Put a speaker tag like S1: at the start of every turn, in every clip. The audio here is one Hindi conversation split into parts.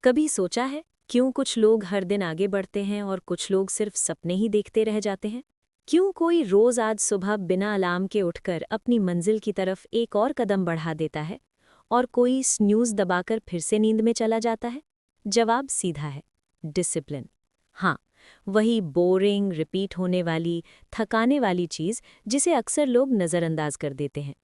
S1: कभी सोचा है क्यों कुछ लोग हर दिन आगे बढ़ते हैं और कुछ लोग सिर्फ सपने ही देखते रह जाते हैं? क्यों कोई रोज आज सुबह बिना अलार्म के उठकर अपनी मंजिल की तरफ एक और कदम बढ़ा देता है और कोई स्नूज दबाकर फिर से नींद में चला जाता है? जवाब सीधा है, डिसिप्लिन। हाँ, वही बोरिंग, रिपीट होने वाली, थकाने वाली चीज जिसे अक्सर लोग नज़रअंदाज कर देते हैं।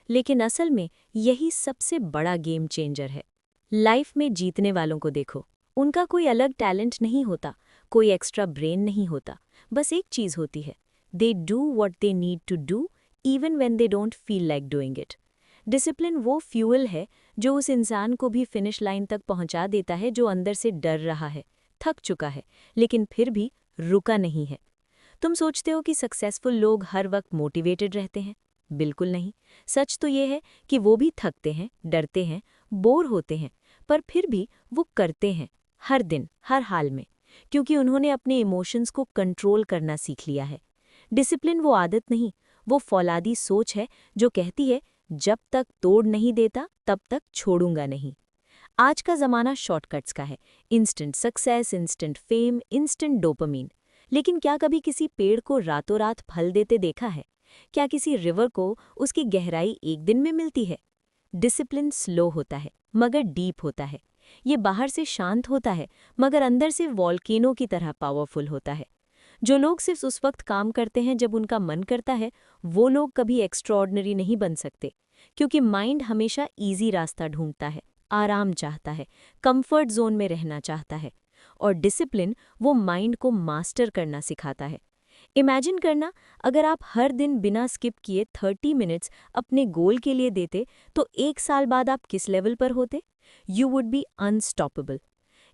S1: लेकिन असल में यही सबसे बड़ा गेम चेंजर है। लाइफ में जीतने वालों को देखो, उनका कोई अलग टैलेंट नहीं होता, कोई एक्स्ट्रा ब्रेन नहीं होता, बस एक चीज होती है, they do what they need to do even when they don't feel like doing it. Discipline वो फ्यूल है जो उस इंसान को भी फिनिश लाइन तक पहुंचा देता है जो अंदर से डर रहा है, थक चुका है, लेकिन फिर भी रुका नहीं है। तुम सोचते हो कि सक्सेसफुल लोग हर वक्त मोटिवेटेड रहते हैं? बिल्कुल नहीं। सच तो ये है कि वो भी थकते हैं, डरते हैं, बोर होते हैं, पर फिर भी वो करते हैं, हर दिन, हर हाल में, क्योंकि उन्होंने अपने इमोशंस को कंट्रोल करना सीख लिया है। डिसिप्लिन वो आदत नहीं, वो फौलादी सोच है जो कहती है, जब तक तोड़ नहीं देता तब तक छोड़ूंगा नहीं। आज का ज़माना शॉर्टकट्स का है, instant success, instant fame, instant dopamine. लेकिन क्या कभी किसी पेड़ को रातों रात फल देते देखा है? क्या किसी रिवर को उसकी गहराई एक दिन में मिलती है? डिसिप्लिन स्लो होता है मगर डीप होता है। ये बाहर से शांत होता है मगर अंदर से वॉल्केनो की तरह पावरफुल होता है। जो लोग सिर्फ उस वक्त काम करते हैं जब उनका मन करता है, वो लोग कभी एक्स्ट्राऑर्डिनरी नहीं बन सकते, क्योंकि माइंड हमेशा इजी रास्ता ढूंढता है, आराम चाहता है, कंफर्ट जोन में रहना चाहता है। और डिसिप्लिन वो माइंड को मास्टर करना सिखाता है। इमेजिन करना, अगर आप हर दिन बिना स्किप किए 30 मिनट्स अपने गोल के लिए देते तो 1 साल बाद आप किस लेवल पर होते? You would be unstoppable.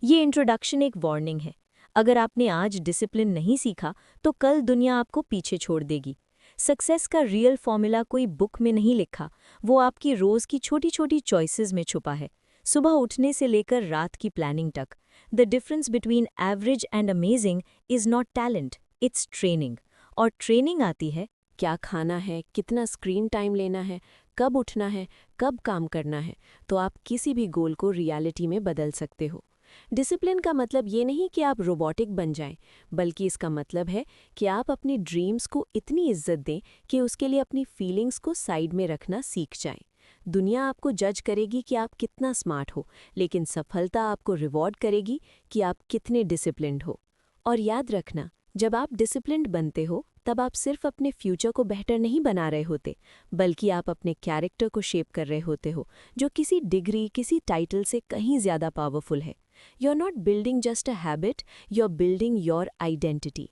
S1: ये इंट्रोडक्शन एक वार्निंग है। अगर आपने आज डिसिप्लिन नहीं सीखा तो कल दुनिया आपको पीछे छोड़ देगी। सक्सेस का रियल फॉर्मूला कोई बुक में नहीं लिखा, वो आपकी रोज की छोटी छोटी चॉइसेस में छुपा है। सुबह उठने से लेकर रात की प्लानिंग तक। The difference between average and amazing is not talent, it's training. और ट्रेनिंग आती है, क्या खाना है, कितना स्क्रीन टाइम लेना है, कब उठना है, कब काम करना है, तो आप किसी भी गोल को रियलिटी में बदल सकते हो। डिसिप्लिन का मतलब ये नहीं कि आप रोबोटिक बन जाएं, बल्कि इसका मतलब है कि आप अपनी ड्रीम्स को इतनी इज्जत दें कि उसके लिए अपनी फीलिंग्स को साइड में रखना सीख जाएं। दुनिया आपको जज करेगी कि आप कितना स्मार्ट हो, लेकिन सफलता आपको रिवॉर्ड करेगी कि आप कितने डिसिप्लिन्ड हो। और याद रखना, जब आप डिसिप्लिन्ड बनते हो तब आप सिर्फ अपने फ्यूचर को बेहतर नहीं बना रहे होते, बल्कि आप अपने कैरेक्टर को शेप कर रहे होते हो, जो किसी डिग्री, किसी टाइटल से कहीं ज़्यादा पावरफुल है। You are not building just a habit, you are building your identity.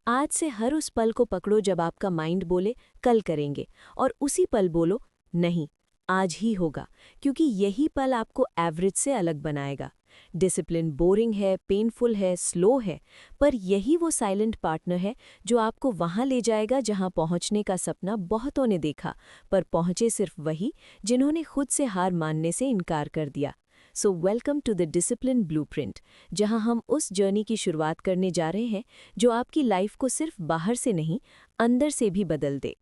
S1: आज से हर उस पल को पकड़ो जब आपका माइंड बोले कल करेंगे, और उसी पल बोलो नहीं, आज ही होगा, क्योंकि यही पल आपको एवरेज से अलग बनाएगा। डिसिप्लिन बोरिंग है, पेनफुल है, स्लो है, पर यही वो साइलेंट पार्टनर है जो आपको वहां ले जाएगा जहां पहुंचने का सपना बहुतों ने देखा, पर पहुंचे सिर्फ वही जिन्होंने खुद से हार मानने से इनकार कर दिया। So welcome to the discipline blueprint, जहां हम उस जर्नी की शुरुआत करने जा रहे हैं जो आपकी लाइफ को सिर्फ बाहर से नहीं, अंदर से भी बदल दे।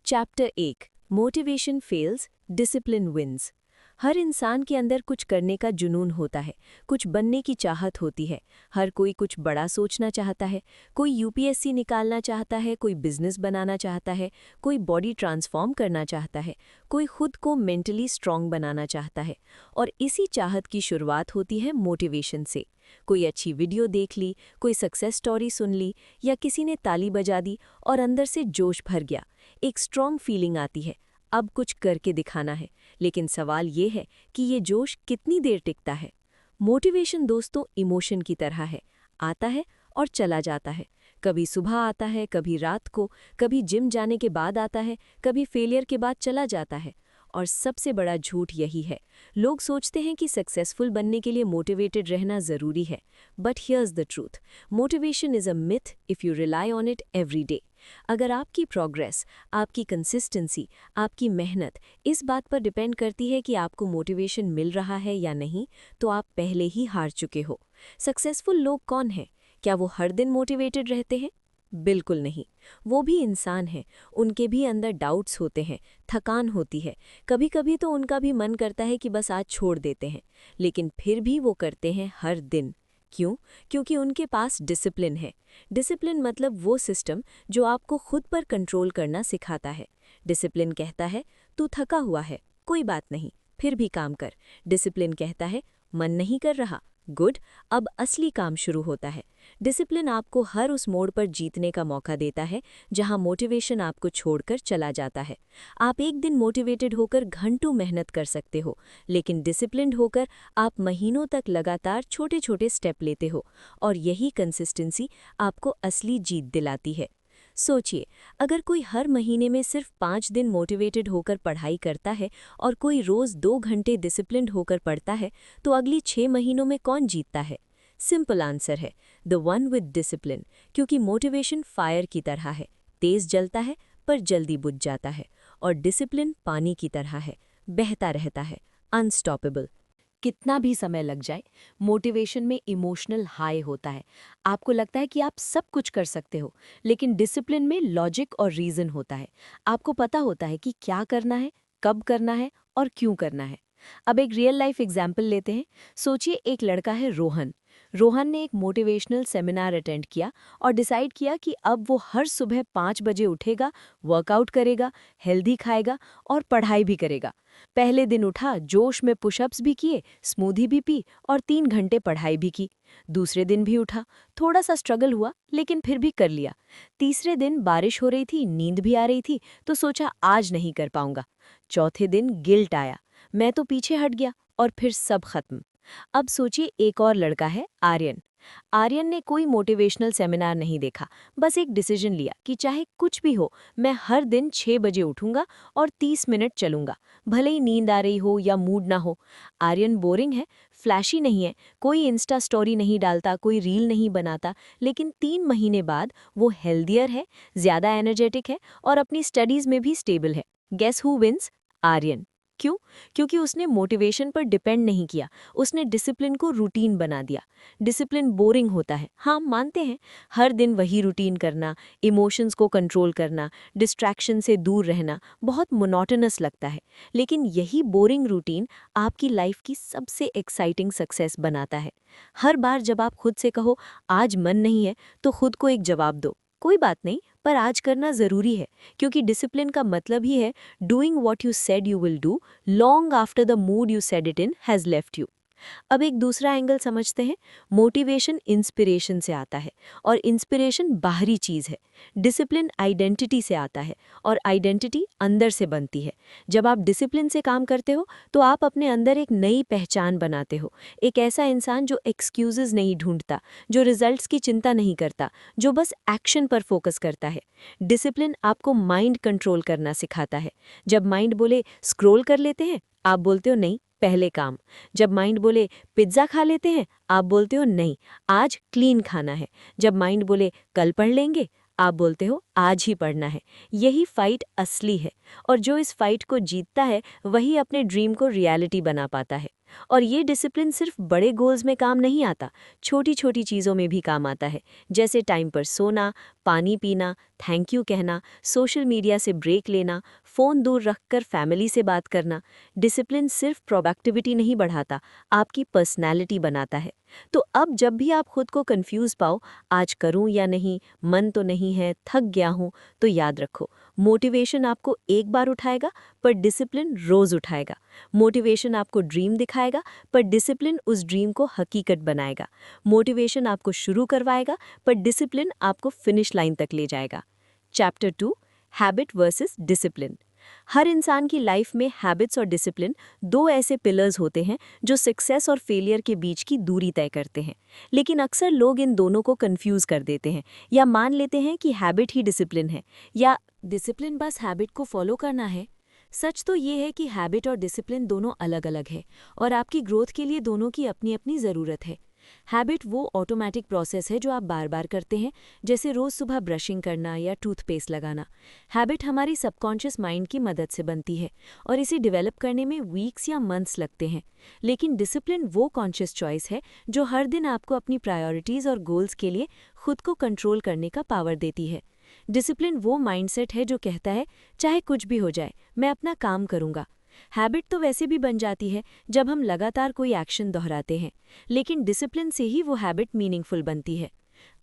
S1: Chapter 1, motivation fails, discipline wins. हर इंसान के अंदर कुछ करने का जुनून होता है, कुछ बनने की चाहत होती है। हर कोई कुछ बड़ा सोचना चाहता है। कोई यूपीएससी निकालना चाहता है, कोई बिजनेस बनाना चाहता है, कोई बॉडी ट्रांसफॉर्म करना चाहता है, कोई खुद को मेंटली स्ट्रांग बनाना चाहता है। और इसी चाहत की शुरुआत होती है मोटिवेशन से। कोई अच्छी वीडियो देख ली, कोई सक्सेस स्टोरी सुन ली, या किसी ने ताली बजा दी और अंदर से जोश भर गया। एक स्ट्रांग फीलिंग आती है, अब कुछ करके दिखाना है। लेकिन सवाल ये है कि ये जोश कितनी देर टिकता है? मोटिवेशन दोस्तों इमोशन की तरह है, आता है और चला जाता है। कभी सुबह आता है, कभी रात को, कभी जिम जाने के बाद आता है, कभी फेलियर के बाद चला जाता है। और सबसे बड़ा झूठ यही है, लोग सोचते हैं कि सक्सेसफुल बनने के लिए मोटिवेटेड रहना ज़रूरी है। But here's the truth, motivation is a myth if you rely on it every day. अगर आपकी प्रोग्रेस, आपकी कंसिस्टेंसी, आपकी मेहनत इस बात पर डिपेंड करती है कि आपको मोटिवेशन मिल रहा है या नहीं, तो आप पहले ही हार चुके हो। सक्सेसफुल लोग कौन हैं? क्या वो हर दिन मोटिवेटेड रहते हैं? बिल्कुल नहीं। वो भी इंसान हैं, उनके भी अंदर डाउट्स होते हैं, थकान होती है, कभी-कभी तो उनका भी मन करता है कि बस आज छोड़ देते हैं, लेकिन फिर भी वो करते हैं हर दिन। क्यों? क्योंकि उनके पास डिसिप्लिन है। डिसिप्लिन मतलब वो सिस्टम जो आपको खुद पर कंट्रोल करना सिखाता है। डिसिप्लिन कहता है, तू थका हुआ है, कोई बात नहीं, फिर भी काम कर। डिसिप्लिन कहता है, मन नहीं कर रहा, गुड, अब असली काम शुरू होता है। डिसिप्लिन आपको हर उस मोड़ पर जीतने का मौका देता है जहां मोटिवेशन आपको छोड़कर चला जाता है। आप एक दिन मोटिवेटेड होकर घंटों मेहनत कर सकते हो, लेकिन डिसिप्लिन्ड होकर आप महीनों तक लगातार छोटे छोटे स्टेप लेते हो, और यही कंसिस्टेंसी आपको असली जीत दिलाती है। सोचिए, अगर कोई हर महीने में सिर्फ 5 दिन मोटिवेटेड होकर पढ़ाई करता है और कोई रोज 2 घंटे डिसिप्लिन्ड होकर पढ़ता है, तो अगली 6 महीनों में कौन जीतता है? सिंपल आंसर है द वन विद डिसिप्लिन, क्योंकि मोटिवेशन फायर की तरह है, तेज जलता है पर जल्दी बुझ जाता है, और डिसिप्लिन पानी की तरह है, बहता रहता है, अनस्टॉपेबल। कितना भी समय लग जाए, मोटिवेशन में इमोशनल हाई होता है। आपको लगता है कि आप सब कुछ कर सकते हो, लेकिन डिसिप्लिन में लॉजिक और रीजन होता है। आपको पता होता है कि क्या करना है, कब करना है और क्यों करना है। अब एक रियल लाइफ एग्जाम्पल लेते हैं। सोचिए, एक लड़का है रोहन। रोहन ने एक मोटिवेशनल सेमिनार अटेंड किया और डिसाइड किया कि अब वो हर सुबह 5 बजे उठेगा, वर्कआउट करेगा, हेल्दी खाएगा और पढ़ाई भी करेगा। पहले दिन उठा, जोश में पुशअप्स भी किए, स्मूदी भी पी और 3 घंटे पढ़ाई भी की। दूसरे दिन भी उठा, थोड़ा सा स्ट्रगल हुआ लेकिन फिर भी कर लिया। तीसरे दिन बारिश हो रही थी, नींद भी आ रही थी, तो सोचा आज नहीं कर पाऊंगा। चौथे दिन गिल्ट आया, मैं तो पीछे हट गया, और फिर सब खत्म। अब सोचिए, एक और लड़का है आर्यन। आर्यन ने कोई मोटिवेशनल सेमिनार नहीं देखा, बस एक डिसीजन लिया कि चाहे कुछ भी हो, मैं हर दिन 6 बजे उठूंगा और 30 मिनट चलूंगा, भले ही नींद आ रही हो या मूड ना हो। आर्यन बोरिंग है, फ्लैशी नहीं है, कोई इंस्टा स्टोरी नहीं डालता, कोई रील नहीं बनाता, लेकिन 3 महीने बाद वो हेल्दियर है, ज्यादा एनर्जेटिक है और अपनी स्टडीज में भी स्टेबल है। Guess who wins? आर्यन। क्यों? क्योंकि उसने मोटिवेशन पर डिपेंड नहीं किया, उसने डिसिप्लिन को रूटीन बना दिया। डिसिप्लिन बोरिंग होता है, हाँ मानते हैं, हर दिन वही रूटीन करना, इमोशंस को कंट्रोल करना, डिस्ट्रैक्शन से दूर रहना बहुत मोनोटोनस लगता है, लेकिन यही बोरिंग रूटीन आपकी लाइफ की सबसे एक्साइटिंग सक्सेस बनाता है। हर बार जब आप खुद से कहो आज मन नहीं है, तो खुद को एक जवाब दो, कोई बात नहीं, पर आज करना जरूरी है, क्योंकि डिसिप्लिन का मतलब ही है doing what you said you will do long after the mood you said it in has left you. अब एक दूसरा एंगल समझते हैं। मोटिवेशन इंस्पिरेशन से आता है, और इंस्पिरेशन बाहरी चीज है। डिसिप्लिन आइडेंटिटी से आता है, और आइडेंटिटी अंदर से बनती है। जब आप डिसिप्लिन से काम करते हो, तो आप अपने अंदर एक नई पहचान बनाते हो, एक ऐसा इंसान जो एक्सक्यूजेज नहीं ढूंढता, जो रिजल्ट्स की चिंता नहीं करता, जो बस एक्शन पर फोकस करता है। डिसिप्लिन आपको माइंड कंट्रोल करना सिखाता है। जब माइंड बोले स्क्रॉल कर लेते हैं, आप बोलते हो नहीं, पहले काम। जब माइंड बोले पिज्ज़ा खा लेते हैं, आप बोलते हो नहीं, आज क्लीन खाना है। जब माइंड बोले कल पढ़ लेंगे, आप बोलते हो आज ही पढ़ना है। यही फाइट असली है, और जो इस फाइट को जीतता है वही अपने ड्रीम को रियलिटी बना पाता है। और ये डिसिप्लिन सिर्फ बड़े गोल्स में काम नहीं आता, छोटी छोटी चीज़ों में भी काम आता है, जैसे टाइम पर सोना, पानी पीना, थैंक यू कहना, सोशल मीडिया से ब्रेक लेना, फ़ोन दूर रखकर फैमिली से बात करना। डिसिप्लिन सिर्फ प्रोडक्टिविटी नहीं बढ़ाता, आपकी पर्सनैलिटी बनाता है। तो अब जब भी आप खुद को कंफ्यूज पाओ, आज करूं या नहीं, मन तो नहीं है, थक गया हूं, तो याद रखो, मोटिवेशन आपको एक बार उठाएगा, पर डिसिप्लिन रोज उठाएगा। मोटिवेशन आपको ड्रीम दिखाएगा, पर डिसिप्लिन उस ड्रीम को हकीकत बनाएगा। मोटिवेशन आपको शुरू करवाएगा, पर डिसिप्लिन आपको फिनिश लाइन तक ले जाएगा। Chapter 2, habit versus discipline. हर इंसान की लाइफ में हैबिट्स और डिसिप्लिन दो ऐसे पिलर्स होते हैं जो सक्सेस और फेलियर के बीच की दूरी तय करते हैं। लेकिन अक्सर लोग इन दोनों को कंफ्यूज कर देते हैं, या मान लेते हैं कि हैबिट ही डिसिप्लिन है, या डिसिप्लिन बस हैबिट को फॉलो करना है। सच तो ये है कि हैबिट और डिसिप्लिन दोनों अलग अलग है, और आपकी ग्रोथ के लिए दोनों की अपनी अपनी ज़रूरत है।
S2: हैबिट वो ऑटोमेटिक प्रोसेस है जो आप बार बार करते हैं, जैसे रोज सुबह ब्रशिंग करना या टूथपेस्ट लगाना। हैबिट हमारी सबकॉन्शियस माइंड की मदद से बनती है और इसे डेवलप करने में वीक्स या मंथ्स लगते हैं। लेकिन डिसिप्लिन वो कॉन्शियस चॉइस है जो हर दिन आपको अपनी प्रायोरिटीज और गोल्स के लिए खुद को कंट्रोल करने का पावर देती है। डिसिप्लिन वो माइंडसेट है जो कहता है, चाहे कुछ भी हो जाए, मैं अपना काम करूंगा। हैबिट तो वैसे भी बन जाती है जब हम लगातार कोई एक्शन दोहराते हैं, लेकिन डिसिप्लिन से ही वो हैबिट मीनिंगफुल बनती है।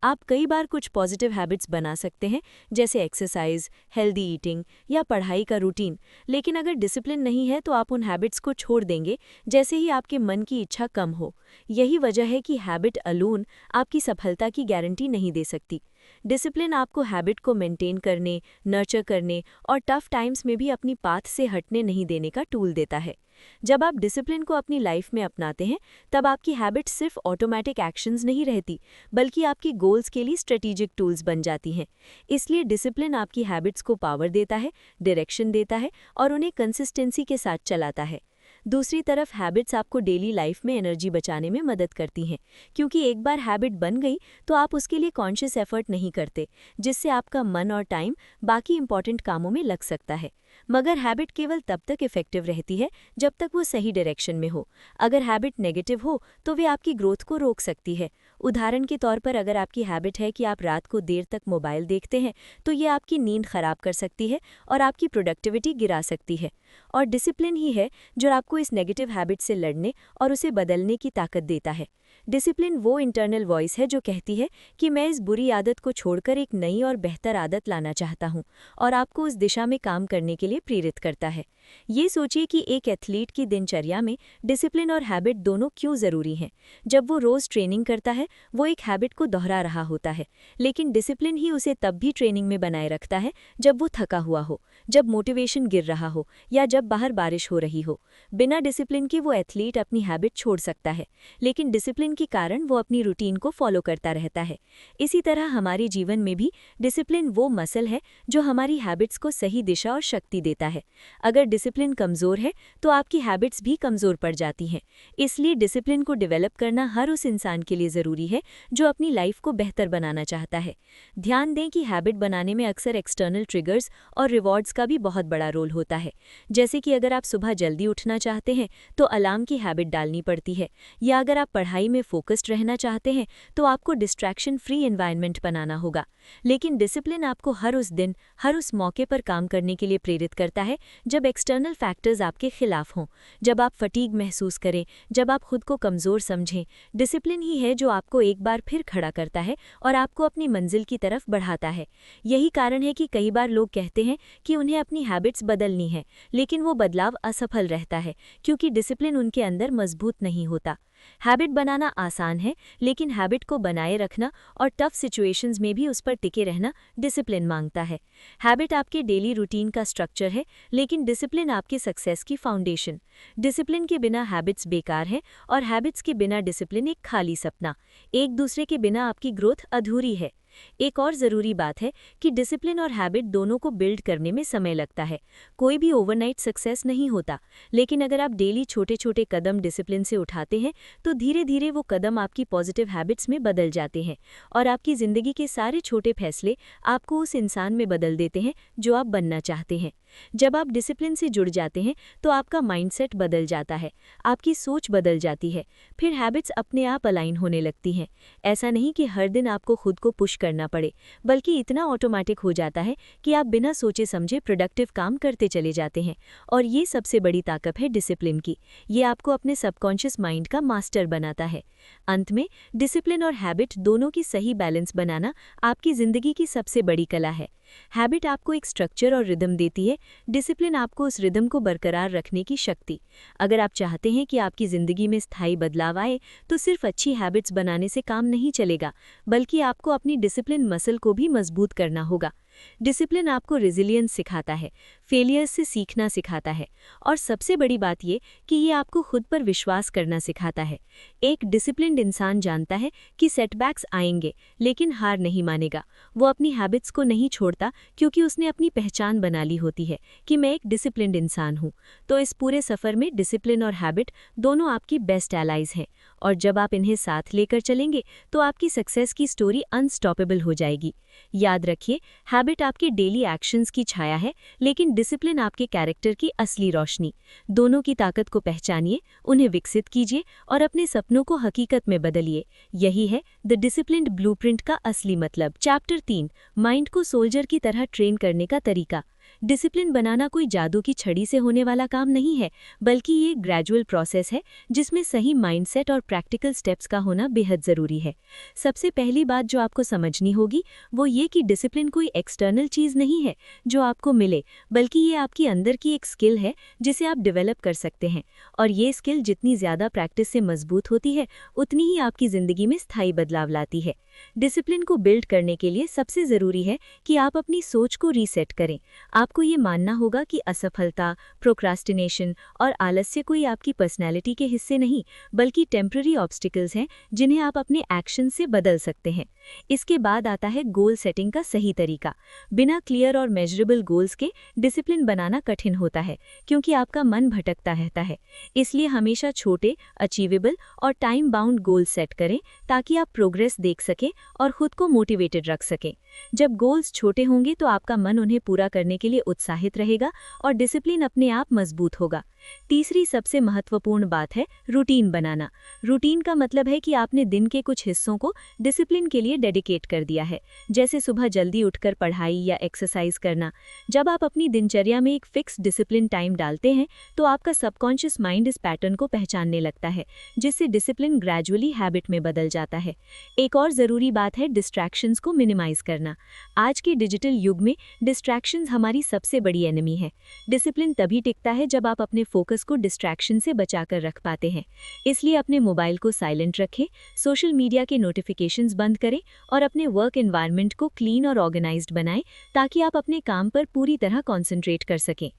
S2: आप कई बार कुछ पॉजिटिव हैबिट्स बना सकते हैं, जैसे एक्सरसाइज, हेल्दी ईटिंग या पढ़ाई का रूटीन, लेकिन अगर डिसिप्लिन नहीं है तो आप उन हैबिट्स को छोड़ देंगे जैसे ही आपके मन की इच्छा कम हो। यही वजह है कि हैबिट अलोन आपकी सफलता की गारंटी नहीं दे सकती। डिसिप्लिन आपको हैबिट को मेंटेन करने, नर्चर करने और टफ टाइम्स में भी अपनी पाथ से हटने नहीं देने का टूल देता है। जब आप डिसिप्लिन को अपनी लाइफ में अपनाते हैं, तब आपकी हैबिट सिर्फ ऑटोमेटिक एक्शंस नहीं रहती, बल्कि आपकी गोल्स के लिए स्ट्रेटेजिक टूल्स बन जाती हैं। इसलिए डिसिप्लिन आपकी हैबिट्स को पावर देता है, डायरेक्शन देता है और उन्हें कंसिस्टेंसी के साथ चलाता है। दूसरी तरफ हैबिट्स आपको डेली लाइफ में एनर्जी बचाने में मदद करती हैं, क्योंकि एक बार हैबिट बन गई तो आप उसके लिए कॉन्शियस एफर्ट नहीं करते, जिससे आपका मन और टाइम बाकी इंपॉर्टेंट कामों में लग सकता है। मगर हैबिट केवल तब तक इफेक्टिव रहती है जब तक वो सही डायरेक्शन में हो। अगर हैबिट नेगेटिव हो तो वे आपकी ग्रोथ को रोक सकती है। उदाहरण के तौर पर, अगर आपकी हैबिट है कि आप रात को देर तक मोबाइल देखते हैं, तो ये आपकी नींद खराब कर सकती है और आपकी प्रोडक्टिविटी गिरा सकती है। और डिसिप्लिन ही है जो आपको इस नेगेटिव हैबिट से लड़ने और उसे बदलने की ताकत देता है। डिसिप्लिन वो इंटरनल वॉइस है जो कहती है कि मैं इस बुरी आदत को छोड़कर एक नई और बेहतर आदत लाना चाहता हूँ, और आपको उस दिशा में काम करने के लिए प्रेरित करता है। ये सोचिए कि एक एथलीट की दिनचर्या में डिसिप्लिन और हैबिट दोनों क्यों ज़रूरी हैं। जब वो रोज़ ट्रेनिंग करता है, वो एक हैबिट को दोहरा रहा होता है, लेकिन डिसिप्लिन ही उसे तब भी ट्रेनिंग में बनाए रखता है जब वो थका हुआ हो, जब मोटिवेशन गिर रहा हो या जब बाहर बारिश हो रही हो। बिना डिसिप्लिन के वो एथलीट अपनी हैबिट छोड़ सकता है, लेकिन डिसिप्लिन के कारण वो अपनी रूटीन को फॉलो करता रहता है। इसी तरह हमारे जीवन में भी डिसिप्लिन वो मसल है जो हमारी हैबिट्स को सही दिशा और शक्ति देता है। अगर डिसिप्लिन कमज़ोर है तो आपकी हैबिट्स भी कमज़ोर पड़ जाती हैं। इसलिए डिसिप्लिन को डेवलप करना हर उस इंसान के लिए ज़रूरी है जो अपनी लाइफ को बेहतर बनाना चाहता है। ध्यान दें कि हैबिट बनाने में अक्सर एक्सटर्नल ट्रिगर्स और रिवॉर्ड्स का भी बहुत बड़ा रोल होता है। जैसे कि अगर आप सुबह जल्दी उठना चाहते हैं तो अलार्म की हैबिट डालनी पड़ती है, या अगर आप पढ़ाई में फोकस्ड रहना चाहते हैं तो आपको डिस्ट्रैक्शन फ्री एनवायरनमेंट बनाना होगा। लेकिन डिसिप्लिन आपको हर उस दिन, हर उस मौके पर काम करने के लिए प्रेरित करता है जब एक्सटर्नल फैक्टर्स आपके खिलाफ हों, जब आप फटीग महसूस करें, जब आप खुद को कमज़ोर समझें। डिसिप्लिन ही है जो आपको एक बार फिर खड़ा करता है और आपको अपनी मंजिल की तरफ बढ़ाता है। यही कारण है कि कई बार लोग कहते हैं कि उन्हें अपनी हैबिट्स बदलनी है, लेकिन वो बदलाव असफल रहता है क्योंकि डिसिप्लिन उनके अंदर मजबूत नहीं होता। हैबिट बनाना आसान है, लेकिन हैबिट को बनाए रखना और टफ सिचुएशंस में भी उस पर टिके रहना डिसिप्लिन मांगता है। हैबिट आपके डेली रूटीन का स्ट्रक्चर है, लेकिन डिसिप्लिन आपके सक्सेस की फाउंडेशन। डिसिप्लिन के बिना हैबिट्स बेकार हैं और हैबिट्स के बिना डिसिप्लिन एक खाली सपना। एक दूसरे के बिना आपकी ग्रोथ अधूरी है। एक और ज़रूरी बात है कि डिसिप्लिन और हैबिट दोनों को बिल्ड करने में समय लगता है। कोई भी ओवरनाइट सक्सेस नहीं होता, लेकिन अगर आप डेली छोटे छोटे कदम डिसिप्लिन से उठाते हैं तो धीरे धीरे वो कदम आपकी पॉजिटिव हैबिट्स में बदल जाते हैं और आपकी ज़िंदगी के सारे छोटे फैसले आपको उस इंसान में बदल देते हैं जो आप बनना चाहते हैं। जब आप डिसिप्लिन से जुड़ जाते हैं तो आपका माइंडसेट बदल जाता है, आपकी सोच बदल जाती है, फिर हैबिट्स अपने आप अलाइन होने लगती हैं। ऐसा नहीं कि हर दिन आपको खुद को पुश करना पड़े, बल्कि इतना ऑटोमेटिक हो जाता है कि आप बिना सोचे समझे प्रोडक्टिव काम करते चले जाते हैं। और ये सबसे बड़ी ताकत है डिसिप्लिन की, ये आपको अपने सबकॉन्शियस माइंड का मास्टर बनाता है। अंत में डिसिप्लिन और हैबिट दोनों की सही बैलेंस बनाना आपकी ज़िंदगी की सबसे बड़ी कला है। हैबिट आपको एक स्ट्रक्चर और रिदम देती है, डिसिप्लिन आपको उस रिदम को बरकरार रखने की शक्ति। अगर आप चाहते हैं कि आपकी ज़िंदगी में स्थायी बदलाव आए तो सिर्फ अच्छी हैबिट्स बनाने से काम नहीं चलेगा, बल्कि आपको अपनी डिसिप्लिन मसल को भी मजबूत करना होगा। डिसिप्लिन आपको रेजिलियंस सिखाता है, फेलियर्स से सीखना सिखाता है, और सबसे बड़ी बात ये कि ये आपको खुद पर विश्वास करना सिखाता है। एक डिसिप्लिन्ड इंसान जानता है कि सेटबैक्स आएंगे, लेकिन हार नहीं मानेगा। वो अपनी हैबिट्स को नहीं छोड़ता क्योंकि उसने अपनी पहचान बना ली होती है कि मैं एक डिसिप्लिन्ड इंसान हूँ। तो इस पूरे सफ़र में डिसिप्लिन और हैबिट दोनों आपकी बेस्ट एलाइज हैं, और जब आप इन्हें साथ लेकर चलेंगे तो आपकी सक्सेस की स्टोरी अनस्टॉपेबल हो जाएगी। याद रखिए, हैबिट आपके डेली एक्शंस की छाया है, लेकिन डिसिप्लिन आपके कैरेक्टर की असली रोशनी। दोनों की ताकत को पहचानिए, उन्हें विकसित कीजिए और अपने सपनों को हकीकत में बदलिए। यही है द डिसिप्लिन्ड ब्लूप्रिंट का असली मतलब। चैप्टर 3, माइंड को सोल्जर की तरह ट्रेन करने का तरीका। डिसिप्लिन बनाना कोई जादू की छड़ी से होने वाला काम नहीं है, बल्कि ये एक ग्रेजुअल प्रोसेस है जिसमें सही माइंडसेट और प्रैक्टिकल स्टेप्स का होना बेहद ज़रूरी है। सबसे पहली बात जो आपको समझनी होगी वो ये कि डिसिप्लिन कोई एक्सटर्नल चीज़ नहीं है जो आपको मिले, बल्कि ये आपकी अंदर की एक स्किल है जिसे आप डेवलप कर सकते हैं। और ये स्किल जितनी ज़्यादा प्रैक्टिस से मजबूत होती है, उतनी ही आपकी ज़िंदगी में स्थायी बदलाव लाती है। डिसिप्लिन को बिल्ड करने के लिए सबसे ज़रूरी है कि आप अपनी सोच को रीसेट करें। आपको ये मानना होगा कि असफलता, प्रोक्रास्टिनेशन और आलस्य कोई आपकी पर्सनैलिटी के हिस्से नहीं, बल्कि टेम्पररी ऑब्स्टिकल्स हैं जिन्हें आप अपने एक्शन से बदल सकते हैं। इसके बाद आता है गोल सेटिंग का सही तरीका। बिना क्लियर और मेजरेबल गोल्स के डिसिप्लिन बनाना कठिन होता है, क्योंकि आपका मन भटकता रहता है। इसलिए हमेशा छोटे, अचीवेबल और टाइम बाउंड गोल्स सेट करें ताकि आप प्रोग्रेस देख सकें और खुद को मोटिवेटेड रख सकें। जब गोल्स छोटे होंगे तो आपका मन उन्हें पूरा करने के लिए उत्साहित रहेगा और डिसिप्लिन अपने आप मजबूत होगा। तीसरी सबसे महत्वपूर्ण बात है रूटीन बनाना। रूटीन का मतलब है कि आपने दिन के कुछ हिस्सों को डिसिप्लिन के लिए डेडिकेट कर दिया है, जैसे सुबह जल्दी उठकर पढ़ाई या एक्सरसाइज करना। जब आप अपनी दिनचर्या में एक फिक्स डिसिप्लिन टाइम डालते हैं तो आपका सबकॉन्शियस माइंड इस पैटर्न को पहचानने लगता है, जिससे डिसिप्लिन ग्रेजुअली हैबिट में बदल जाता है। एक और ज़रूरी बात है डिस्ट्रैक्शंस को मिनिमाइज करना। आज के डिजिटल युग में डिस्ट्रैक्शंस हमारी सबसे बड़ी एनिमी है। डिसिप्लिन तभी टिकता है जब आप अपने फोकस को डिस्ट्रैक्शन से बचाकर रख पाते हैं। इसलिए अपने मोबाइल को साइलेंट रखें, सोशल मीडिया के नोटिफिकेशंस बंद करें और अपने वर्क एनवायरनमेंट को क्लीन और ऑर्गेनाइज्ड बनाएं ताकि आप अपने काम पर पूरी तरह कॉन्सेंट्रेट कर सकें।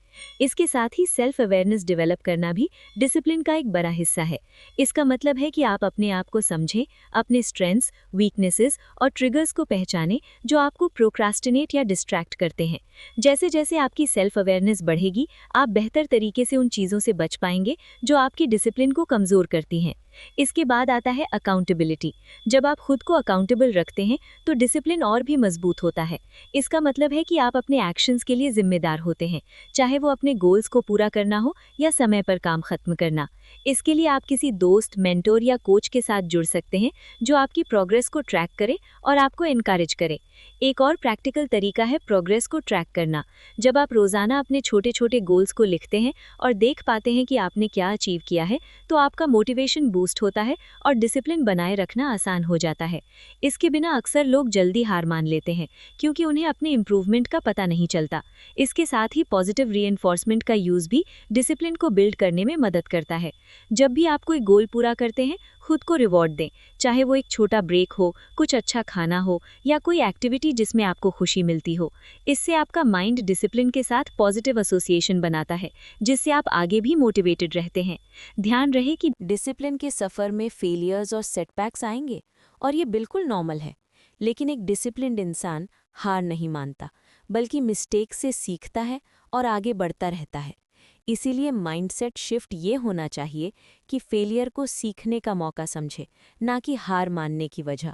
S2: इसके साथ ही सेल्फ अवेयरनेस डेवलप करना भी डिसिप्लिन का एक बड़ा हिस्सा है। इसका मतलब है कि आप अपने आप को समझें, अपने स्ट्रेंथ्स, वीकनेसेस और ट्रिगर्स को पहचानें जो आपको प्रोक्रास्टिनेट या डिस्ट्रैक्ट करते हैं। जैसे जैसे आपकी सेल्फ अवेयरनेस बढ़ेगी, आप बेहतर तरीके से उन चीज़ों से बच पाएंगे जो आपकी डिसिप्लिन को कमज़ोर करती हैं। इसके बाद आता है अकाउंटेबिलिटी। जब आप खुद को अकाउंटेबल रखते हैं तो डिसिप्लिन और भी मजबूत होता है। इसका मतलब है कि आप अपने एक्शंस के लिए जिम्मेदार होते हैं, चाहे वो अपने गोल्स को पूरा करना हो या समय पर काम खत्म करना। इसके लिए आप किसी दोस्त, मेंटोर या कोच के साथ जुड़ सकते हैं जो आपकी प्रोग्रेस को ट्रैक करे और आपको इनकरेज करे। एक और प्रैक्टिकल तरीका है प्रोग्रेस को ट्रैक करना। जब आप रोज़ाना अपने छोटे छोटे गोल्स को लिखते हैं और देख पाते हैं कि आपने क्या अचीव किया है, तो आपका मोटिवेशन बूस्ट होता है और डिसिप्लिन बनाए रखना आसान हो जाता है। इसके बिना अक्सर लोग जल्दी हार मान लेते हैं क्योंकि उन्हें अपने इम्प्रूवमेंट का पता नहीं चलता। इसके साथ ही पॉजिटिव रीइंफोर्समेंट का यूज़ भी डिसिप्लिन को बिल्ड करने में मदद करता है। जब भी आप कोई गोल पूरा करते हैं, खुद को रिवॉर्ड दें, चाहे वो एक छोटा ब्रेक हो, कुछ अच्छा खाना हो या कोई एक्टिविटी जिसमें आपको खुशी मिलती हो। इससे आपका माइंड डिसिप्लिन के साथ पॉजिटिव एसोसिएशन बनाता है, जिससे आप आगे भी मोटिवेटेड रहते हैं। ध्यान रहे कि डिसिप्लिन के सफ़र में फेलियर्स और सेटबैक्स आएंगे और ये बिल्कुल नॉर्मल है, लेकिन एक डिसिप्लिन्ड इंसान हार नहीं मानता, बल्कि मिस्टेक से सीखता है और आगे बढ़ता रहता है। इसीलिए माइंडसेट शिफ्ट ये होना चाहिए कि फेलियर को सीखने का मौका समझे, ना कि हार मानने की वजह।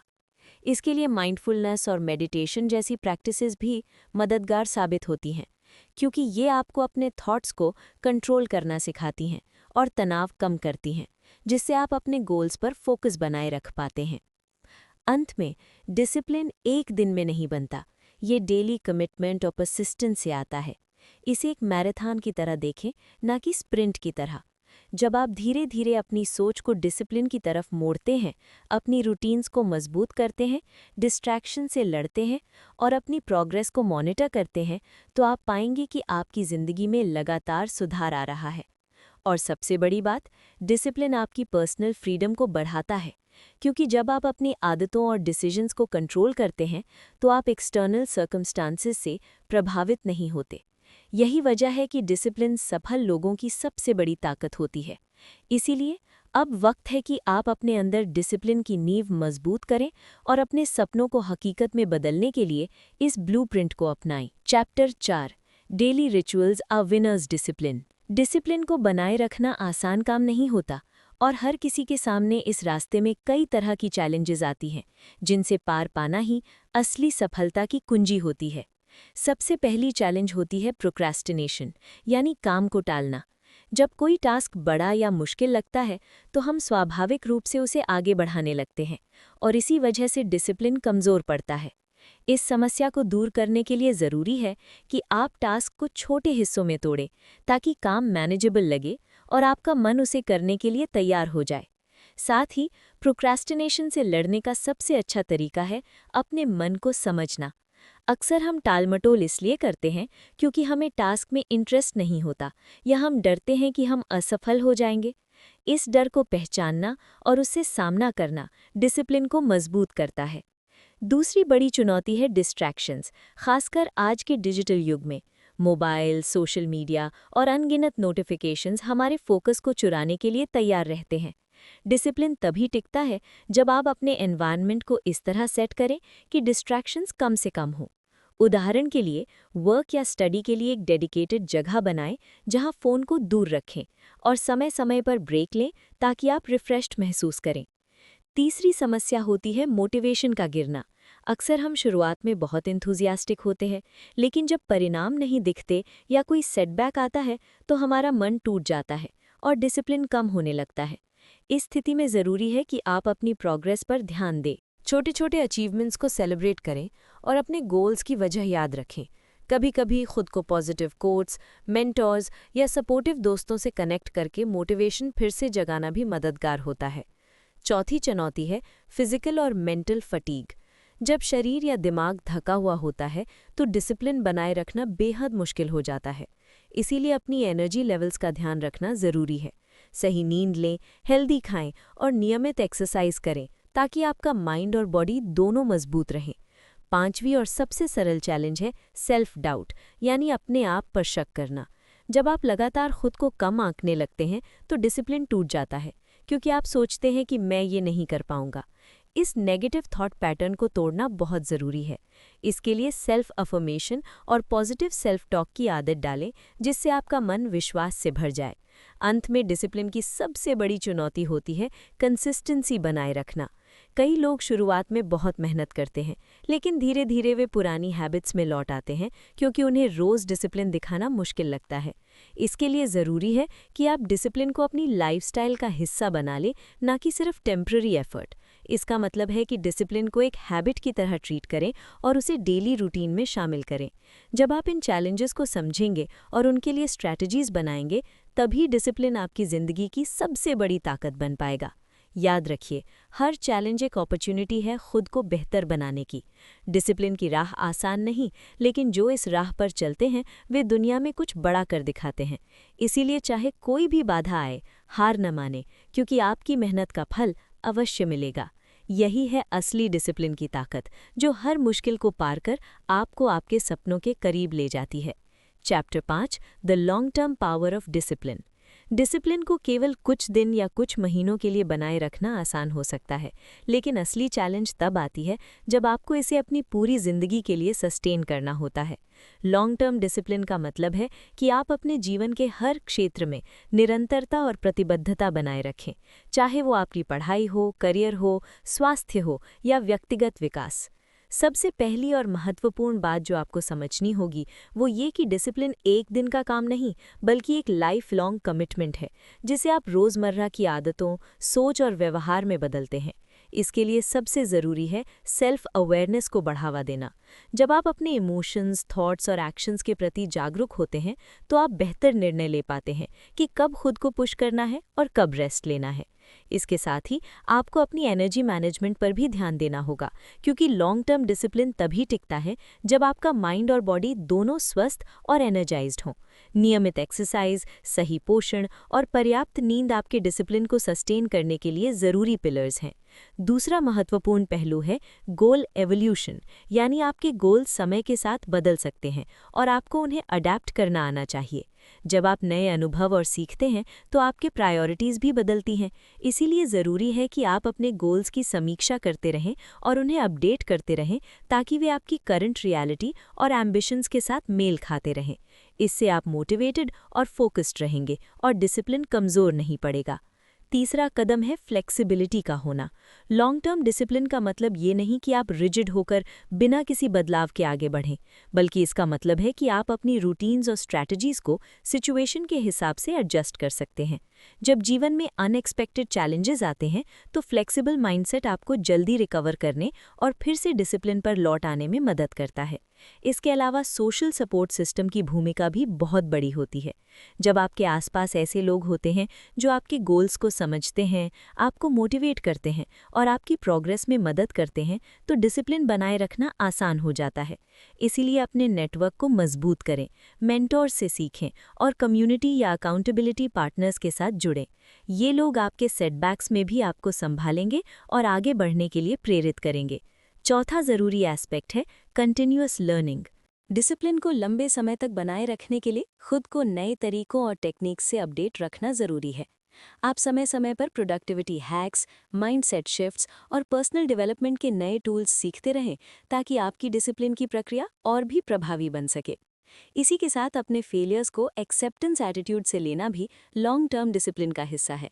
S2: इसके लिए माइंडफुलनेस और मेडिटेशन जैसी प्रैक्टिसेस भी मददगार साबित होती हैं, क्योंकि ये आपको अपने थॉट्स को कंट्रोल करना सिखाती हैं और तनाव कम करती हैं, जिससे आप अपने गोल्स पर फोकस बनाए रख पाते हैं। अंत में, डिसिप्लिन एक दिन में नहीं बनता, ये डेली कमिटमेंट और परसिस्टेंस से आता है। इसे एक मैराथन की तरह देखें, ना कि स्प्रिंट की तरह। जब आप धीरे धीरे अपनी सोच को डिसिप्लिन की तरफ मोड़ते हैं, अपनी रूटीन्स को मजबूत करते हैं, डिस्ट्रैक्शन से लड़ते हैं और अपनी प्रोग्रेस को मॉनिटर करते हैं, तो आप पाएंगे कि आपकी ज़िंदगी में लगातार सुधार आ रहा है। और सबसे बड़ी बात, डिसिप्लिन आपकी पर्सनल फ्रीडम को बढ़ाता है,
S1: क्योंकि जब आप अपनी आदतों और डिसीजंस को कंट्रोल करते हैं तो आप एक्सटर्नल सर्कमस्टांसेस से प्रभावित नहीं होते। यही वजह है कि डिसिप्लिन सफल लोगों की सबसे बड़ी ताकत होती है। इसीलिए अब वक्त है कि आप अपने अंदर डिसिप्लिन की नींव मजबूत करें और अपने सपनों को हकीकत में बदलने के लिए इस ब्लूप्रिंट को अपनाएं। चैप्टर 4, डेली रिचुअल्स अ विनर्स डिसिप्लिन। डिसिप्लिन को बनाए रखना आसान काम नहीं होता और हर किसी के सामने इस रास्ते में कई तरह की चैलेंजेस आती हैं, जिनसे पार पाना ही असली सफलता की कुंजी होती है। सबसे पहली चैलेंज होती है प्रोक्रेस्टिनेशन, यानी काम को टालना। जब कोई टास्क बड़ा या मुश्किल लगता है तो हम स्वाभाविक रूप से उसे आगे बढ़ाने लगते हैं और इसी वजह से डिसिप्लिन कमज़ोर पड़ता है। इस समस्या को दूर करने के लिए ज़रूरी है कि आप टास्क को छोटे हिस्सों में तोड़ें ताकि काम मैनेजेबल लगे और आपका मन उसे करने के लिए तैयार हो जाए। साथ ही प्रोक्रेस्टिनेशन से लड़ने का सबसे अच्छा तरीका है अपने मन को समझना। अक्सर हम टालमटोल इसलिए करते हैं क्योंकि हमें टास्क में इंटरेस्ट नहीं होता या हम डरते हैं कि हम असफल हो जाएंगे। इस डर को पहचानना और उससे सामना करना डिसिप्लिन को मजबूत करता है। दूसरी बड़ी चुनौती है डिस्ट्रैक्शंस, खासकर आज के डिजिटल युग में। मोबाइल, सोशल मीडिया और अनगिनत नोटिफिकेशंस हमारे फोकस को चुराने के लिए तैयार रहते हैं। डिसिप्लिन तभी टिकता है जब आप अपने एनवायरनमेंट को इस तरह सेट करें कि डिस्ट्रैक्शंस कम से कम हो। उदाहरण के लिए वर्क या स्टडी के लिए एक डेडिकेटेड जगह बनाएं जहां फ़ोन को दूर रखें और समय समय पर ब्रेक लें ताकि आप रिफ्रेश्ड महसूस करें। तीसरी समस्या होती है मोटिवेशन का गिरना। अक्सर हम शुरुआत में बहुत एंथुजियास्टिक होते हैं, लेकिन जब परिणाम नहीं दिखते या कोई सेटबैक आता है तो हमारा मन टूट जाता है और डिसिप्लिन कम होने लगता है। इस स्थिति में ज़रूरी है कि आप अपनी प्रोग्रेस पर ध्यान दें।
S2: छोटे छोटे अचीवमेंट्स को सेलिब्रेट करें और अपने गोल्स की वजह याद रखें। कभी कभी खुद को पॉजिटिव कोट्स, मेंटर्स या सपोर्टिव दोस्तों से कनेक्ट करके मोटिवेशन फिर से जगाना भी मददगार होता है। चौथी चुनौती है फिजिकल और मेंटल फटीग। जब शरीर या दिमाग थका हुआ होता है तो डिसिप्लिन बनाए रखना बेहद मुश्किल हो जाता है। इसीलिए अपनी एनर्जी लेवल्स का ध्यान रखना ज़रूरी है। सही नींद लें, हेल्दी खाएं और नियमित एक्सरसाइज करें ताकि आपका माइंड और बॉडी दोनों मजबूत रहें। पांचवी और सबसे सरल चैलेंज है सेल्फ डाउट, यानी अपने आप पर शक करना। जब आप लगातार खुद को कम आंकने लगते हैं तो डिसिप्लिन टूट जाता है, क्योंकि आप सोचते हैं कि मैं ये नहीं कर पाऊंगा। इस नेगेटिव थॉट पैटर्न को तोड़ना बहुत ज़रूरी है। इसके लिए सेल्फ अफर्मेशन और पॉजिटिव सेल्फ टॉक की आदत डालें, जिससे आपका मन विश्वास से भर जाए। अंत में डिसिप्लिन की सबसे बड़ी चुनौती होती है कंसिस्टेंसी बनाए रखना। कई लोग शुरुआत में बहुत मेहनत करते हैं, लेकिन धीरे धीरे वे पुरानी हैबिट्स में लौट आते हैं क्योंकि उन्हें रोज़ डिसिप्लिन दिखाना मुश्किल लगता है। इसके लिए ज़रूरी है कि आप डिसिप्लिन को अपनी लाइफस्टाइल का हिस्सा बना लें, ना कि सिर्फ टेम्पररी एफर्ट। इसका मतलब है कि डिसिप्लिन को एक हैबिट की तरह ट्रीट करें और उसे डेली रूटीन में शामिल करें। जब आप इन चैलेंजेस को समझेंगे और उनके लिए स्ट्रैटेजीज बनाएंगे, तभी डिसिप्लिन आपकी ज़िंदगी की सबसे बड़ी ताकत बन पाएगा। याद रखिए, हर चैलेंज एक अपॉर्चुनिटी है खुद को बेहतर बनाने की। डिसिप्लिन की राह आसान नहीं, लेकिन जो इस राह पर चलते हैं वे दुनिया में कुछ बड़ा कर दिखाते हैं। इसीलिए चाहे कोई भी बाधा आए, हार न माने, क्योंकि आपकी मेहनत का फल अवश्य मिलेगा। यही है असली डिसिप्लिन की ताकत, जो हर मुश्किल को पार कर आपको आपके सपनों के करीब ले जाती है। Chapter 5, the long term power of discipline. Discipline को केवल कुछ दिन या कुछ महीनों के लिए बनाए रखना आसान हो सकता है, लेकिन असली चैलेंज तब आती है जब आपको इसे अपनी पूरी जिंदगी के लिए सस्टेन करना होता है। लॉन्ग टर्म डिसिप्लिन का मतलब है कि आप अपने जीवन के हर क्षेत्र में निरंतरता और प्रतिबद्धता बनाए रखें, चाहे वो आपकी पढ़ाई हो, करियर हो, स्वास्थ्य हो या व्यक्तिगत विकास। सबसे पहली और महत्वपूर्ण बात जो आपको समझनी होगी वो ये कि डिसिप्लिन एक दिन का काम नहीं, बल्कि एक लाइफ लॉन्ग कमिटमेंट है, जिसे आप रोज़मर्रा की आदतों, सोच और व्यवहार में बदलते हैं। इसके लिए सबसे ज़रूरी है सेल्फ अवेयरनेस को बढ़ावा देना। जब आप अपने इमोशंस, थॉट्स और एक्शंस के प्रति जागरूक होते हैं तो आप बेहतर निर्णय ले पाते हैं कि कब खुद को पुश करना है और कब रेस्ट लेना है।
S1: इसके साथ ही आपको अपनी एनर्जी मैनेजमेंट पर भी ध्यान देना होगा, क्योंकि लॉन्ग टर्म डिसिप्लिन तभी टिकता है जब आपका माइंड और बॉडी दोनों स्वस्थ और एनर्जाइज्ड हों। नियमित एक्सरसाइज, सही पोषण और पर्याप्त नींद आपके डिसिप्लिन को सस्टेन करने के लिए ज़रूरी पिलर्स हैं। दूसरा महत्वपूर्ण पहलू है गोल एवोल्यूशन, यानी आपके गोल समय के साथ बदल सकते हैं और आपको उन्हें अडैप्ट करना आना चाहिए। जब आप नए अनुभव और सीखते हैं तो आपके प्रायोरिटीज़ भी बदलती हैं, इसीलिए ज़रूरी है कि आप अपने गोल्स की समीक्षा करते रहें और उन्हें अपडेट करते रहें ताकि वे आपकी करंट रियलिटी और एम्बिशंस के साथ मेल खाते रहें। इससे आप मोटिवेटेड और फोकस्ड रहेंगे और डिसिप्लिन कमज़ोर नहीं पड़ेगा। तीसरा कदम है फ्लेक्सिबिलिटी का होना। लॉन्ग टर्म डिसिप्लिन का मतलब ये नहीं कि आप रिजिड होकर बिना किसी बदलाव के आगे बढ़ें, बल्कि इसका मतलब है कि आप अपनी रूटीन्स और स्ट्रैटेजीज़ को सिचुएशन के हिसाब से एडजस्ट कर सकते हैं। जब जीवन में अनएक्सपेक्टेड चैलेंजेस आते हैं तो फ्लेक्सिबल माइंडसेट आपको जल्दी रिकवर करने और फिर से डिसिप्लिन पर लौट आने में मदद करता है। इसके अलावा सोशल सपोर्ट सिस्टम की भूमिका भी बहुत बड़ी होती है। जब आपके आसपास ऐसे लोग होते हैं जो आपके गोल्स को समझते हैं, आपको मोटिवेट करते हैं और आपकी प्रोग्रेस में मदद करते हैं, तो डिसिप्लिन बनाए रखना आसान हो जाता है। इसीलिए अपने नेटवर्क को मजबूत करें, मेंटोर्स से सीखें और कम्युनिटी या अकाउंटेबिलिटी पार्टनर्स के साथ जुड़ें। ये लोग आपके सेटबैक्स में भी आपको संभालेंगे और आगे बढ़ने के लिए प्रेरित करेंगे। चौथा ज़रूरी एस्पेक्ट है कंटिन्यूअस लर्निंग। डिसिप्लिन को लंबे समय तक बनाए रखने के लिए खुद को नए तरीकों और टेक्निक्स से अपडेट रखना ज़रूरी है। आप समय समय पर प्रोडक्टिविटी हैक्स, माइंडसेट शिफ्ट्स और पर्सनल डेवलपमेंट के नए टूल्स सीखते रहें ताकि आपकी डिसिप्लिन की प्रक्रिया और भी प्रभावी बन सके। इसी के साथ अपने फेलियर्स को एक्सेप्टेंस एटीट्यूड से लेना भी लॉन्ग टर्म डिसिप्लिन का हिस्सा है।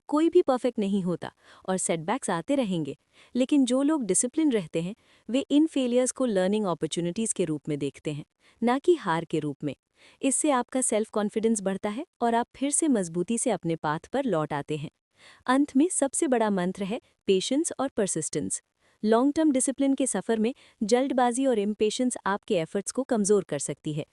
S1: कोई भी परफेक्ट नहीं होता और सेटबैक्स आते रहेंगे, लेकिन जो लोग डिसिप्लिन रहते हैं वे इन फेलियर्स को लर्निंग अपॉर्चुनिटीज़ के रूप में देखते हैं, ना कि हार के रूप में। इससे आपका सेल्फ कॉन्फिडेंस बढ़ता है और आप फिर से मजबूती से अपने पाथ पर लौट आते हैं। अंत में सबसे बड़ा मंत्र है पेशेंस और परसिस्टेंस। लॉन्ग टर्म डिसिप्लिन के सफ़र में जल्दबाजी और इम्पेशेंस आपके एफर्ट्स को कमज़ोर कर सकती है।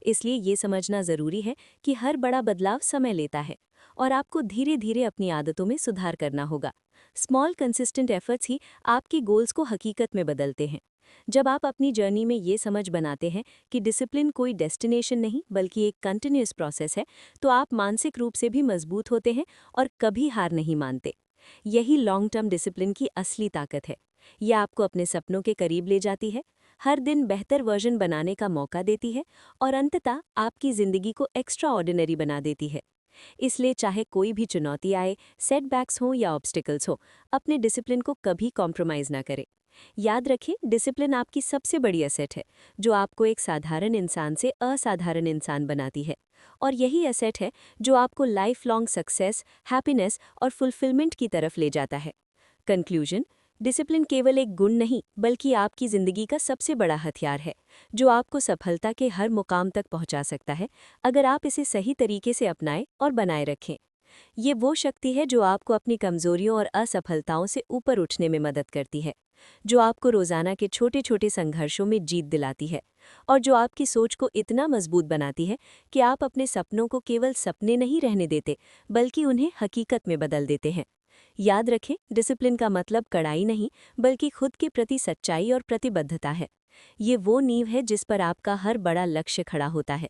S1: इसलिए ये समझना ज़रूरी है कि हर बड़ा बदलाव समय लेता है और आपको धीरे धीरे अपनी आदतों में सुधार करना होगा। स्मॉल कंसिस्टेंट एफर्ट्स ही आपकी गोल्स को हकीकत में बदलते हैं। जब आप अपनी जर्नी में ये समझ बनाते हैं कि डिसिप्लिन कोई डेस्टिनेशन नहीं बल्कि एक कंटिन्यूअस प्रोसेस है, तो आप मानसिक रूप से भी मजबूत होते हैं और कभी हार नहीं मानते। यही लॉन्ग टर्म डिसिप्लिन की असली ताकत है। यह आपको अपने सपनों के करीब ले जाती है, हर दिन बेहतर वर्जन बनाने का मौका देती है और अंततः आपकी ज़िंदगी को एक्स्ट्रा ऑर्डिनरी बना देती है। इसलिए चाहे कोई भी चुनौती आए, सेटबैक्स हों या ऑब्स्टिकल्स हो, अपने डिसिप्लिन को कभी कॉम्प्रोमाइज़ ना करें। याद रखें, डिसिप्लिन आपकी सबसे बड़ी एसेट है, जो आपको एक साधारण इंसान से असाधारण इंसान बनाती है। और यही एसेट है जो आपको लाइफ लॉन्ग सक्सेस, हैप्पीनेस और फुलफिलमेंट की तरफ ले जाता है। कंक्लूजन: डिसिप्लिन केवल एक गुण नहीं बल्कि आपकी ज़िंदगी का सबसे बड़ा हथियार है, जो आपको सफलता के हर मुकाम तक पहुंचा सकता है, अगर आप इसे सही तरीके से अपनाएं और बनाए रखें। ये वो शक्ति है जो आपको अपनी कमजोरियों और असफलताओं से ऊपर उठने में मदद करती है, जो आपको रोज़ाना के छोटे छोटे संघर्षों में जीत दिलाती है और जो आपकी सोच को इतना मजबूत बनाती है कि आप अपने सपनों को केवल सपने नहीं रहने देते बल्कि उन्हें हकीकत में बदल देते हैं। याद रखें, डिसिप्लिन का मतलब कड़ाई नहीं बल्कि खुद के प्रति सच्चाई और प्रतिबद्धता है। ये वो नींव है जिस पर आपका हर बड़ा लक्ष्य खड़ा होता है।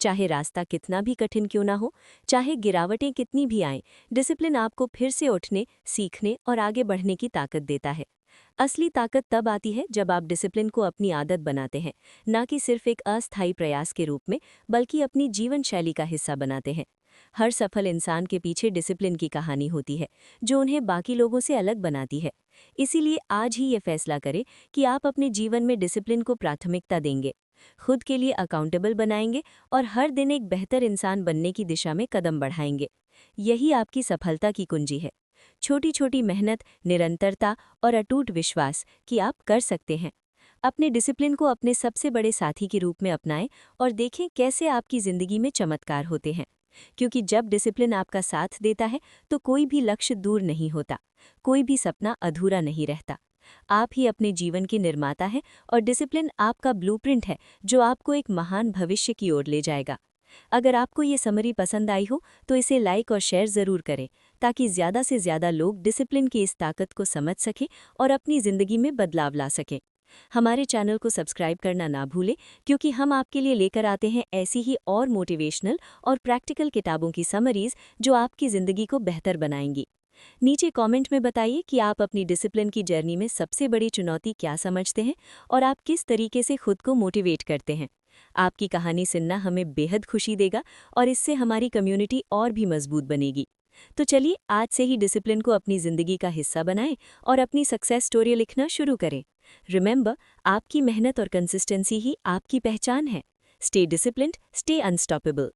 S1: चाहे रास्ता कितना भी कठिन क्यों ना हो, चाहे गिरावटें कितनी भी आएं, डिसिप्लिन आपको फिर से उठने, सीखने और आगे बढ़ने की ताकत देता है। असली ताकत तब आती है जब आप डिसिप्लिन को अपनी आदत बनाते हैं, ना कि सिर्फ एक अस्थायी प्रयास के रूप में, बल्कि अपनी जीवन शैली का हिस्सा बनाते हैं। हर सफल इंसान के पीछे डिसिप्लिन की कहानी होती है, जो उन्हें बाकी लोगों से अलग बनाती है। इसीलिए आज ही ये फैसला करें कि आप अपने जीवन में डिसिप्लिन को प्राथमिकता देंगे, खुद के लिए अकाउंटेबल बनाएंगे और हर दिन एक बेहतर इंसान बनने की दिशा में कदम बढ़ाएंगे। यही आपकी सफलता की कुंजी है। छोटी छोटी मेहनत, निरंतरता और अटूट विश्वास कि आप कर सकते हैं। अपने डिसिप्लिन को अपने सबसे बड़े साथी के रूप में अपनाएं और देखें कैसे आपकी ज़िंदगी में चमत्कार होते हैं। क्योंकि जब डिसिप्लिन आपका साथ देता है तो कोई भी लक्ष्य दूर नहीं होता, कोई भी सपना अधूरा नहीं रहता। आप ही अपने जीवन के निर्माता हैं और डिसिप्लिन आपका ब्लूप्रिंट है, जो आपको एक महान भविष्य की ओर ले जाएगा। अगर आपको ये समरी पसंद आई हो तो इसे लाइक और शेयर ज़रूर करें ताकि ज़्यादा से ज़्यादा लोग डिसिप्लिन की इस ताकत को समझ सकें और अपनी ज़िंदगी में बदलाव ला सकें। हमारे चैनल को सब्सक्राइब करना ना भूलें क्योंकि हम आपके लिए लेकर आते हैं ऐसी ही और मोटिवेशनल और प्रैक्टिकल किताबों की समरीज जो आपकी ज़िंदगी को बेहतर बनाएंगी। नीचे कमेंट में बताइए कि आप अपनी डिसिप्लिन की जर्नी में सबसे बड़ी चुनौती क्या समझते हैं और आप किस तरीके से खुद को मोटिवेट करते हैं। आपकी कहानी सुनना हमें बेहद खुशी देगा और इससे हमारी कम्युनिटी और भी मजबूत बनेगी। तो चलिए आज से ही डिसिप्लिन को अपनी ज़िंदगी का हिस्सा बनाएं और अपनी सक्सेस स्टोरी लिखना शुरू करें। रिमेंबर, आपकी मेहनत और कंसिस्टेंसी ही आपकी पहचान है। Stay disciplined, stay unstoppable.